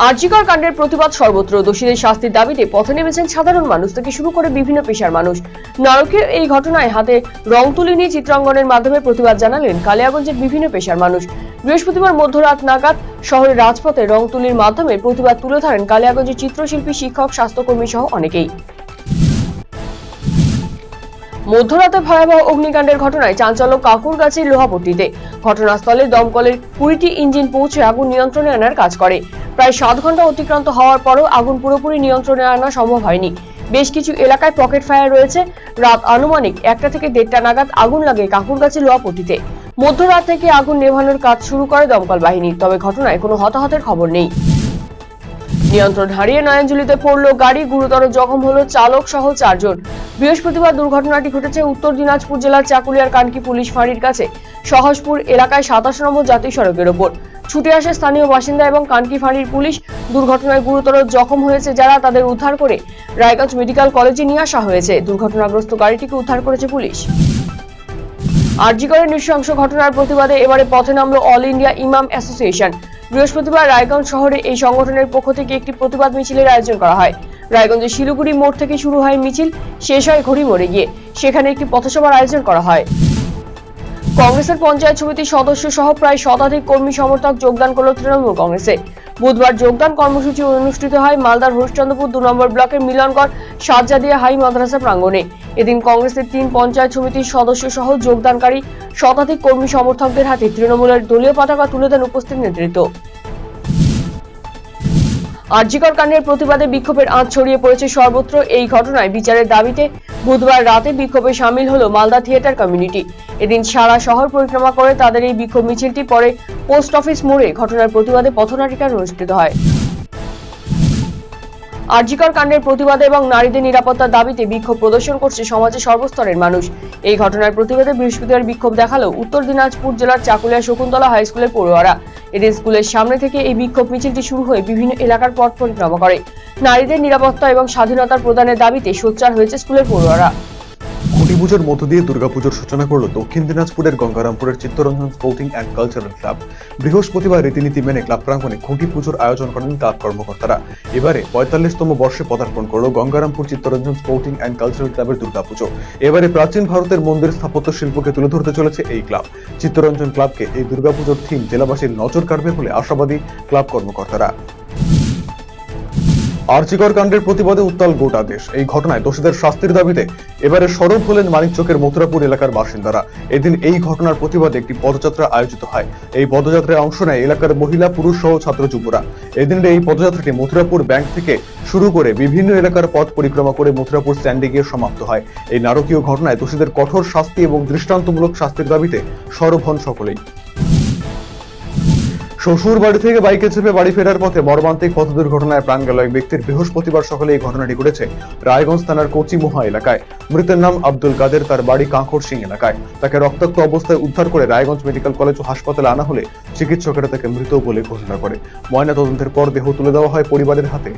আরজিকর কাণ্ডের প্রতিবাদ সর্বত্র। দোষীদের শাস্তির দাবিতে পথে নেমেছেন সাধারণ মানুষ থেকে শুরু করে বিভিন্ন পেশার মানুষ। নারকীয় এই ঘটনায় হাতে রং তুলি নিয়ে চিত্রাঙ্কনের মাধ্যমে প্রতিবাদ জানালেন কালিয়াগঞ্জের বিভিন্ন পেশার মানুষ। বৃহস্পতিবার মধ্যরাত নাগাদ শহরের রাজপথে রং তুলির মাধ্যমে প্রতিবাদ তুলে ধরেন কালিয়াগঞ্জের চিত্রশিল্পী, শিক্ষক, স্বাস্থ্যকর্মী সহ অনেকেই। মধ্যরাতে ভয়াবহ অগ্নিকাণ্ডের ঘটনায় চাঞ্চল্য কাকুরগাছির লোহাপট্টিতে। ঘটনাস্থলে দমকলের 20টি ইঞ্জিন পৌঁছে আগুন নিয়ন্ত্রণে আনার কাজ করে। প্রায় 7 ঘন্টা অতিক্রান্ত হওয়ার পরও আগুন পুরোপুরি নিয়ন্ত্রণে আনা সম্ভব হয়নি। বেশ কিছু এলাকায় পকেট ফায়ার রয়েছে। রাত আনুমানিক 1টা থেকে 1:30টা নাগাদ আগুন লাগে কাকুরগাছি লোহাপট্টিতে। মধ্যরাত থেকে আগুন নেভানোর কাজ শুরু করে দমকল বাহিনী, তবে ঘটনায় কোনো হতাহতের খবর নেই। নিয়ন্ত্রণ হারিয়ে নয়নজুলিতে পড়ল গাড়ি, গুরুতর জখম হলো চালক সহ 4 জন। বৃহস্পতিবার দুর্ঘটনাটি ঘটেছে উত্তর দিনাজপুর জেলার চাকুলিয়ার কানকি পুলিশ ফাঁড়ির কাছে সহজপুর এলাকায় 27 নম্বর জাতীয় সড়কের ওপর। ছুটে আসে স্থানীয় বাসিন্দা এবং কানকি ফাঁড়ির পুলিশ। দুর্ঘটনায় গুরুতর জখম হয়েছে যারা, তাদের উদ্ধার করে রায়গঞ্জ মেডিকেল কলেজে নিয়ে আসা হয়েছে। দুর্ঘটনাগ্রস্ত গাড়িটিকে উদ্ধার করেছে পুলিশ। আরজিকরের নৃশংস ঘটনার প্রতিবাদে এবারে পথে নামল অল ইন্ডিয়া ইমাম অ্যাসোসিয়েশন। বৃহস্পতিবার রায়গঞ্জ শহরে এই সংগঠনের পক্ষ থেকে একটি প্রতিবাদ মিছিলের আয়োজন করা হয়। রায়গঞ্জের শিলিগুড়ি মোড় থেকে শুরু হয় মিছিল, শেষ হয় ঘড়ি মোড়ে গিয়ে। সেখানে একটি পথসভার আয়োজন করা হয়। কংগ্রেসের পঞ্চায়েত সমিতির সদস্য সহ প্রায় শতাধিক কর্মী সমর্থক যোগদান করল তৃণমূল কংগ্রেসে। বুধবার যোগদান কর্মসূচি অনুষ্ঠিত হয় মালদার হরিশ্চন্দ্রপুর 2 নম্বর ব্লকের মিলনগড় সাজ্জাদিয়া হাই মাদ্রাসা প্রাঙ্গণে। এদিন কংগ্রেসের 3 পঞ্চায়েত সমিতির সদস্য সহ যোগদানকারী শতাধিক কর্মী সমর্থকদের হাতে তৃণমূলের দলীয় পতাকা তুলে দেন উপস্থিত নেতৃত্ব। আরজিকর কাণ্ডের প্রতিবাদে বিক্ষোভের আঁচ ছড়িয়ে পড়েছে সর্বত্র। এই ঘটনায় বিচারের দাবিতে বুধবার রাতে বিক্ষোভে সামিল হলো মালদা থিয়েটার কমিউনিটি। এদিন সারা শহর পরিক্রমা করে তাদের এই বিক্ষোভ মিছিলটি পরে পোস্ট অফিস মোড়ে ঘটনার প্রতিবাদে পথনাটিকা অনুষ্ঠিত হয়। আরজিকর কাণ্ডের প্রতিবাদে এবং নারীদের নিরাপত্তার দাবিতে বিক্ষোভ প্রদর্শন করছে সমাজের সর্বস্তরের মানুষ। এই ঘটনার প্রতিবাদে বৃহস্পতিবার বিক্ষোভ দেখালো উত্তর দিনাজপুর জেলার চাকুলিয়া শকুন্তলা হাই স্কুলের পড়ুয়ারা। এদিন স্কুলের সামনে থেকে এই বিক্ষোভ মিছিলটি শুরু হয়ে বিভিন্ন এলাকার পথ পরিক্রমা করে। নারীদের নিরাপত্তা এবং স্বাধীনতার প্রদানের দাবিতে সোচ্চার হয়েছে স্কুলের পড়ুয়ারা। খুঁটি পুজোর মধ্য দিয়ে দুর্গাপুজোর সূচনা করল দক্ষিণ দিনাজপুরের গঙ্গারামপুরের Chittaranjan sporting and cultural club. বৃহস্পতিবার রীতিনীতি মেনে ক্লাব প্রাঙ্গণে খুঁটি পুজোর আয়োজন করেন ক্লাব কর্মকর্তারা। এবারে 45তম বর্ষে পদার্পণ করল Gangarampur Chittaranjan sporting and cultural ক্লাবের দুর্গাপুজো। এবারে প্রাচীন ভারতের মন্দির স্থাপত্য শিল্পকে তুলে ধরতে চলেছে এই ক্লাব। চিত্তরঞ্জন ক্লাবকে এই দুর্গাপুজোর থিম জেলাবাসীর নজর কাড়বে বলে আশাবাদী ক্লাব কর্মকর্তারা। আরজিকর কাণ্ডের প্রতিবাদে উত্তাল গোটা দেশ। এই ঘটনায় দোষীদের শাস্তির দাবিতে এবারে সরব হলেন মানিকচকের মথুরাপুর এলাকার বাসিন্দারা। এদিন এই ঘটনার প্রতিবাদে একটি পদযাত্রা আয়োজিত হয়। এই পদযাত্রায় অংশ নেয় এলাকার মহিলা, পুরুষ সহ ছাত্র যুবরা। এদিনের এই পদযাত্রাটি মথুরাপুর ব্যাংক থেকে শুরু করে বিভিন্ন এলাকার পথ পরিক্রমা করে মথুরাপুর স্ট্যান্ডে গিয়ে সমাপ্ত হয়। এই নারকীয় ঘটনায় দোষীদের কঠোর শাস্তি এবং দৃষ্টান্তমূলক শাস্তির দাবিতে সরব হন সকলেই। শ্বশুর বাড়ি থেকে বাইকে চেপে বাড়ি ফেরার পথে মর্মান্তিক পথ দুর্ঘটনায় প্রাণ গেল এক ব্যক্তির। বৃহস্পতিবার সকালে এই ঘটনাটি ঘটেছে রায়গঞ্জ থানার কচিমোহা এলাকায়। মৃতের নাম আব্দুল কাদের, তার বাড়ি কাঁকড় সিং এলাকায়। তাকে রক্তাক্ত অবস্থায় উদ্ধার করে রায়গঞ্জ মেডিকেল কলেজ ও হাসপাতালে আনা হলে চিকিৎসকেরা তাকে মৃত বলে ঘোষণা করে। ময়নাতদন্তের পর দেহ তুলে দেওয়া হয় পরিবারের হাতে।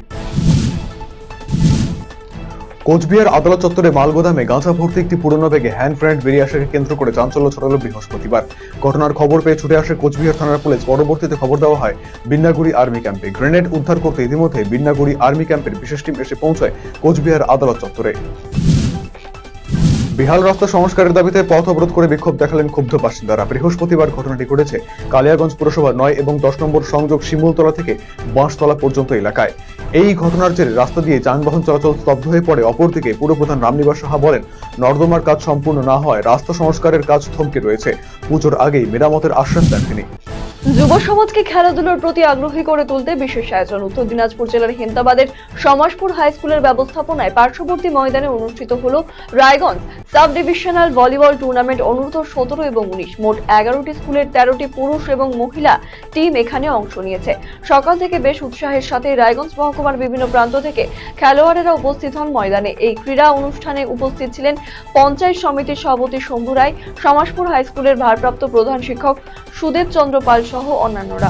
কোচবিহার আদালত চত্বরে মালগোদামে গাঁজা ভর্তি একটি পুরনো ব্যাগে হ্যান্ড গ্রেনেড বেরিয়ে আসাকে কেন্দ্র করে চাঞ্চল্য ছড়ালো বৃহস্পতিবার। ঘটনার খবর পেয়ে ছুটে আসে কোচবিহার থানার পুলিশ। পরবর্তীতে খবর দেওয়া হয় বিন্নাগুড়ি আর্মি ক্যাম্পে। গ্রেনেড উদ্ধার করতে ইতিমধ্যে বিন্নাগুড়ি আর্মি ক্যাম্পের বিশেষ টিম এসে পৌঁছায় কোচবিহার আদালত চত্বরে। বিহাল রাস্তা সংস্কারের দাবিতে পথ অবরোধ করে বিক্ষোভ দেখালেন ক্ষুব্ধ বাসিন্দারা। বৃহস্পতিবার ঘটনাটি ঘটেছে কালিয়াগঞ্জ পুরসভার 9 এবং 10 নম্বর সংযোগ শিমুলতলা থেকে বাঁশতলা পর্যন্ত এলাকায়। এই ঘটনার জেরে রাস্তা দিয়ে যানবাহন চলাচল স্তব্ধ হয়ে পড়ে। অপরদিকে পুরপ্রধান রামনিবাস সাহা বলেন, নর্দমার কাজ সম্পূর্ণ না হয় রাস্তা সংস্কারের কাজ থমকে রয়েছে। পুজোর আগেই মেরামতের আশ্বাস দেন তিনি। যুব সমাজকে খেলাধুলার প্রতি আগ্রহী করে তুলতে বিশেষ আয়োজন। উত্তর দিনাজপুর জেলার হেমতাবাদের সমাজপুর হাই স্কুলের ব্যবস্থাপনায় পার্শ্ববর্তী ময়দানে অনুষ্ঠিত হলো Raiganj sub divisional volleyball tournament. অনুর্ধ 17 এবং 19 মোট 11টি স্কুলের 13টি পুরুষ এবং মহিলা টিম এখানে অংশ নিয়েছে। সকাল থেকে বেশ উৎসাহের সাথে রায়গঞ্জ মহকুমার বিভিন্ন প্রান্ত থেকে খেলোয়াড়েরা উপস্থিত হন ময়দানে। এই ক্রীড়া অনুষ্ঠানে উপস্থিত ছিলেন পঞ্চায়েত সমিতির সভাপতি শম্ভু রায়, সমাজপুর হাই স্কুলের ভারপ্রাপ্ত প্রধান শিক্ষক সুদেব চন্দ্র পাল সহ অন্যান্যরা।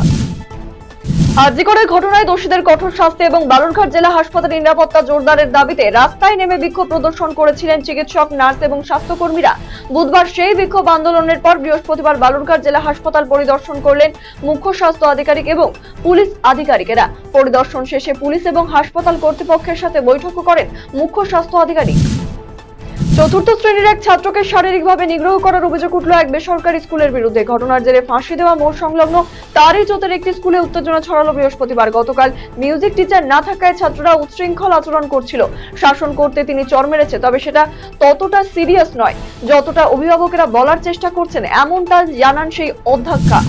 আরজিকরের ঘটনায় দোষীদের কঠোর শাস্তি এবং বালুরঘাট জেলা হাসপাতালের নিরাপত্তা জোরদারের দাবিতে রাস্তায় নেমে বিক্ষোভ প্রদর্শন করেছিলেন চিকিৎসক, নার্স এবং স্বাস্থ্যকর্মীরা। বুধবার সেই বিক্ষোভ আন্দোলনের পর বৃহস্পতিবার বালুরঘাট জেলা হাসপাতাল পরিদর্শন করলেন মুখ্য স্বাস্থ্য আধিকারিক এবং পুলিশ আধিকারিকেরা। পরিদর্শন শেষে পুলিশ এবং হাসপাতাল কর্তৃপক্ষের সাথে বৈঠকও করেন মুখ্য স্বাস্থ্য আধিকারিক। চতুর্থ শ্রেণীর এক ছাত্রকে শারীরিকভাবে নিগ্রহ করার অভিযোগ উঠল এক বেসরকারি স্কুলের বিরুদ্ধে। ঘটনার জেরে ফাঁসি দেওয়া মোড় সংলগ্ন তারই চোতের একটি স্কুলে উত্তেজনা ছড়ালো বৃহস্পতিবার। গতকাল মিউজিক টিচার না থাকায় ছাত্ররা উচ্ছৃঙ্খল আচরণ করছিল। শাসন করতে তিনি চড় মেরেছে, তবে সেটা ততটা সিরিয়াস নয় যতটা অভিভাবকেরা বলার চেষ্টা করছেন, এমনটা জানান সেই অধ্যক্ষা।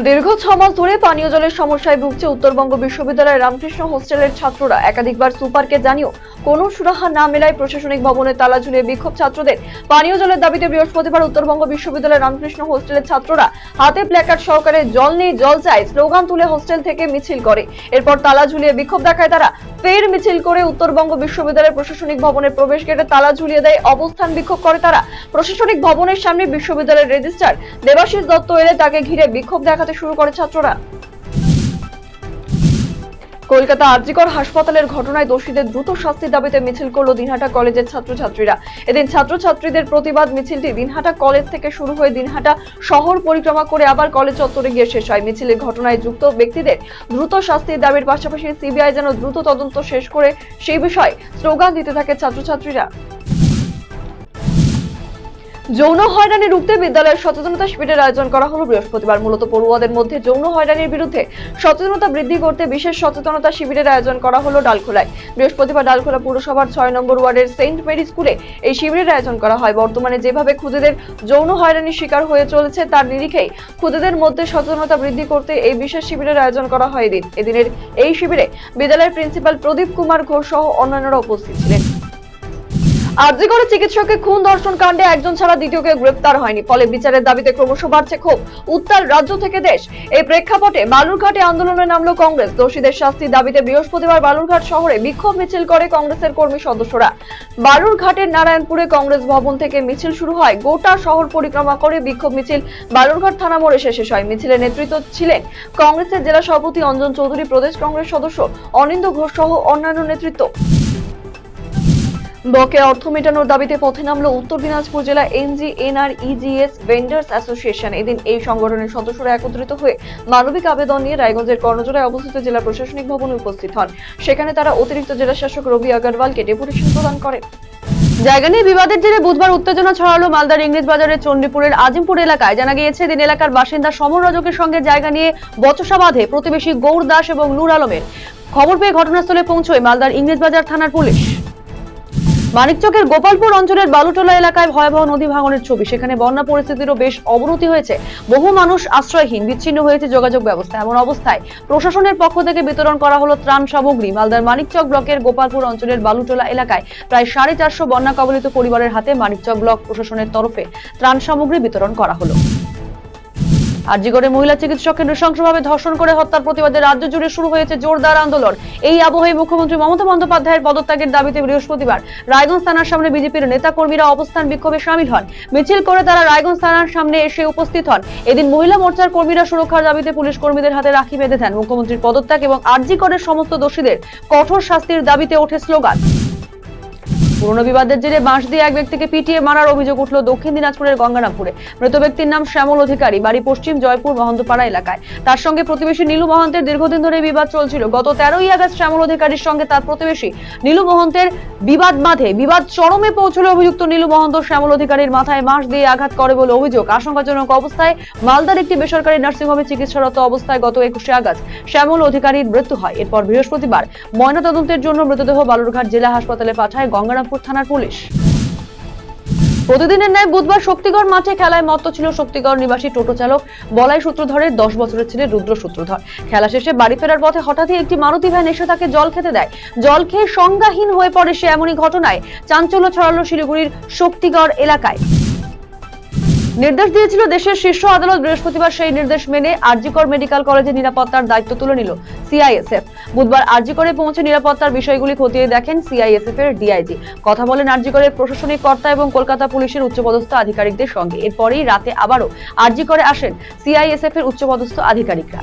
দীর্ঘ 6 মাস ধরে পানীয় জলের সমস্যায় ভুগছে উত্তরবঙ্গ বিশ্ববিদ্যালয়ের রামকৃষ্ণ হোস্টেলের ছাত্ররা। একাধিকবার সুপারকে জানিয়েও কোনো সুরাহা না মেলায় প্রশাসনিক ভবনে তালা ঝুলিয়ে বিক্ষোভ ছাত্রদের। পানীয় জলের দাবিতে বৃহস্পতিবার উত্তরবঙ্গ বিশ্ববিদ্যালয়ের রামকৃষ্ণ হোস্টেলের ছাত্ররা হাতে প্ল্যাকার্ড সহকারে জল নেই জল চাই স্লোগান তুলে হোস্টেল থেকে মিছিল করে। এরপর তালা ঝুলিয়ে বিক্ষোভ দেখায় তারা। ফের মিছিল করে উত্তরবঙ্গ বিশ্ববিদ্যালয়ের প্রশাসনিক ভবনের প্রবেশ গেটে তালা ঝুলিয়ে দেয়। অবস্থান বিক্ষোভ করে তারা। প্রশাসনিক ভবনের সামনে বিশ্ববিদ্যালয়ের রেজিস্ট্রার দেবাশিস দত্ত এলে তাকে ঘিরে বিক্ষোভ দেখাতে শুরু করে ছাত্ররা। কলকাতা আরজিকর হাসপাতালের ঘটনায় দোষীদের দ্রুত শাস্তির দাবিতে মিছিল করলো দিনহাটা কলেজের ছাত্রছাত্রীরা। এদিন ছাত্রছাত্রীদের প্রতিবাদ মিছিলটি দিনহাটা কলেজ থেকে শুরু হয়ে দিনহাটা শহর পরিক্রমা করে আবার কলেজ চত্বরে গিয়ে শেষ হয়। মিছিলের ঘটনায় যুক্ত ব্যক্তিদের দ্রুত শাস্তির দাবির পাশাপাশি সিবিআই যেন দ্রুত তদন্ত শেষ করে সেই বিষয়ে স্লোগান দিতে থাকে ছাত্রছাত্রীরা। যৌন হয়রানি রুখতে বিদ্যালয়ের সচেতনতা শিবিরের আয়োজন করা হলো বৃহস্পতিবার। মূলত পড়ুয়াদের মধ্যে যৌন হয়রানির বিরুদ্ধে সচেতনতা বৃদ্ধি করতে বিশেষ সচেতনতা শিবিরের আয়োজন করা হলো ডালখোলায়। বৃহস্পতিবার ডালখোলা পুরসভার 6 নম্বর ওয়ার্ডের সেন্ট মেরি স্কুলে এই শিবিরের আয়োজন করা হয়। বর্তমানে যেভাবে খুদেদের যৌন হয়রানির শিকার হয়ে চলেছে তার নিরিখেই খুদেদের মধ্যে সচেতনতা বৃদ্ধি করতে এই বিশেষ শিবিরের আয়োজন করা হয়। এদিনের এই শিবিরে বিদ্যালয়ের প্রিন্সিপাল প্রদীপ কুমার ঘোষ সহ অন্যান্যরা উপস্থিত ছিলেন। আরজিকরে চিকিৎসককে খুন ধর্ষণ কাণ্ডে একজন ছাড়া দ্বিতীয় কেউ গ্রেপ্তার হয়নি, ফলে বিচারের দাবিতে ক্রমশ বাড়ছে ক্ষোভ উত্তাল রাজ্য থেকে দেশ। এই প্রেক্ষাপটে বালুরঘাটে আন্দোলনে নামলো কংগ্রেস। দোষীদের শাস্তির দাবিতে বৃহস্পতিবার বালুরঘাট শহরে বিক্ষোভ মিছিল করে কংগ্রেসের কর্মী সদস্যরা। বালুরঘাটের নারায়ণপুরে কংগ্রেস ভবন থেকে মিছিল শুরু হয়। গোটা শহর পরিক্রমা করে বিক্ষোভ মিছিল বালুরঘাট থানা মোড়ে শেষ হয়। মিছিলের নেতৃত্ব ছিলেন কংগ্রেসের জেলা সভাপতি অঞ্জন চৌধুরী, প্রদেশ কংগ্রেস সদস্য অনিন্দ ঘোষ সহ অন্যান্য নেতৃত্ব। বকেয়া অর্থ মেটানোর দাবিতে পথে নামলো উত্তর দিনাজপুর জেলা NGNREGS ভেন্ডার্স অ্যাসোসিয়েশন। এদিন এই সংগঠনের সদস্যরা একত্রিত হয়ে মানবিক আবেদন নিয়ে রায়গঞ্জের কর্ণজোড়ায় অবস্থিত জেলা প্রশাসনিক ভবনে উপস্থিত হন। সেখানে তারা অতিরিক্ত জেলা শাসক রবি আগরওয়ালকে ডেপুটেশন প্রদান করেন। জায়গা নিয়ে বিবাদের জেরে বুধবার উত্তেজনা ছড়ালো মালদার ইংরেজ বাজারের চণ্ডীপুরের আজিমপুর এলাকায়। জানা গিয়েছে দিন এলাকার বাসিন্দা সমর রজকের সঙ্গে জায়গা নিয়ে বচসা বাঁধে প্রতিবেশী গৌর দাস এবং নূর আলমের। খবর পেয়ে ঘটনাস্থলে পৌঁছয় মালদার ইংরেজ বাজার থানার পুলিশ। মানিকচকের গোপালপুর অঞ্চলের বালুটোলা এলাকায় ভয়াবহ নদী ভাঙনের ছবি। সেখানে বন্যা পরিস্থিতিরও বেশ অবনতি হয়েছে। বহু মানুষ আশ্রয়হীন, বিচ্ছিন্ন হয়েছে যোগাযোগ ব্যবস্থা। এমন অবস্থায় প্রশাসনের পক্ষ থেকে বিতরণ করা হলো ত্রাণ সামগ্রী। মালদার মানিকচক ব্লকের গোপালপুর অঞ্চলের বালুটোলা এলাকায় প্রায় 450 বন্যা কবলিত পরিবারের হাতে মানিকচক ব্লক প্রশাসনের তরফে ত্রাণ সামগ্রী বিতরণ করা হলো। আরজিকরে মহিলা চিকিৎসককে নৃশংসভাবে ধর্ষণ করে হত্যার প্রতিবাদে রাজ্য জুড়ে শুরু হয়েছে জোরদার আন্দোলন। এই আবহে মুখ্যমন্ত্রী মমতা বন্দ্যোপাধ্যায়ের পদত্যাগের দাবিতে বৃহস্পতিবার রায়গঞ্জ থানার সামনে বিজেপির নেতা কর্মীরা অবস্থান বিক্ষোভে সামিল হন। মিছিল করে তারা রায়গঞ্জ থানার সামনে এসে উপস্থিত হন। এদিন মহিলা মোর্চার কর্মীরা সুরক্ষার দাবিতে পুলিশ কর্মীদের হাতে রাখি বেঁধে দেন। মুখ্যমন্ত্রীর পদত্যাগ এবং আরজিকরের সমস্ত দোষীদের কঠোর শাস্তির দাবিতে ওঠে স্লোগান। পুরনো বিবাদের জেরে বাঁশ দিয়ে এক ব্যক্তিকে পিটিয়ে মারার অভিযোগ উঠল দক্ষিণ দিনাজপুরের গঙ্গারামপুরে। মৃত ব্যক্তির নাম শ্যামল অধিকারী, বাড়ি পশ্চিম জয়পুর মহন্তপাড়া এলাকায়। তার সঙ্গে প্রতিবেশী নীলু মহন্তের দীর্ঘদিন ধরে বিবাদ চলছিল। গত 13ই আগস্ট শ্যামল অধিকারীর সঙ্গে তার প্রতিবেশী নীলু মহন্তের বিবাদ বাঁধে। বিবাদ চরমে পৌঁছলে অভিযুক্ত নীলু মহন্ত শ্যামল অধিকারীর মাথায় বাঁশ দিয়ে আঘাত করে বলে অভিযোগ। আশঙ্কাজনক অবস্থায় মালদার একটি বেসরকারি নার্সিংহোমে চিকিৎসারত অবস্থায় গত 21শে আগস্ট শ্যামল অধিকারীর মৃত্যু হয়। এরপর বৃহস্পতিবার ময়নাতদন্তের জন্য মৃতদেহ বালুরঘাট জেলা হাসপাতালে পাঠায় গঙ্গারামপুর থানার পুলিশ। প্রতিদিনের ন্যায় বুধবার শক্তিগড় মাঠে খেলায় মত্ত ছিল শক্তিগড় নিবাসী টোটো চালক বলাই সূত্রধরের 10 বছরের ছেলে রুদ্র সূত্রধর। খেলা শেষে বাড়ি ফেরার পথে হঠাৎই একটি মারুতি ভ্যান এসে তাকে জল খেতে দেয়। জল খেয়ে সংজ্ঞাহীন হয়ে পড়ে সে। এমনই ঘটনায় চাঞ্চল্য ছড়ালো শিলিগুড়ির শক্তিগড় এলাকায়। নির্দেশ দিয়েছিল দেশের শীর্ষ আদালত। বৃহস্পতিবার সেই নির্দেশ মেনে আরজিকর মেডিকেল কলেজের নিরাপত্তার দায়িত্ব তুলে নিল সিআইএসএফ। বুধবার আরজিকরে পৌঁছে নিরাপত্তার বিষয়গুলি খতিয়ে দেখেন সিআইএসএফ এর ডিআইজি। কথা বলেন আরজিকরের প্রশাসনিক কর্তা এবং কলকাতা পুলিশের উচ্চপদস্থ আধিকারিকদের সঙ্গে। এরপরেই রাতে আবারও আরজিকরে আসেন সিআইএসএফ এর উচ্চপদস্থ আধিকারিকরা।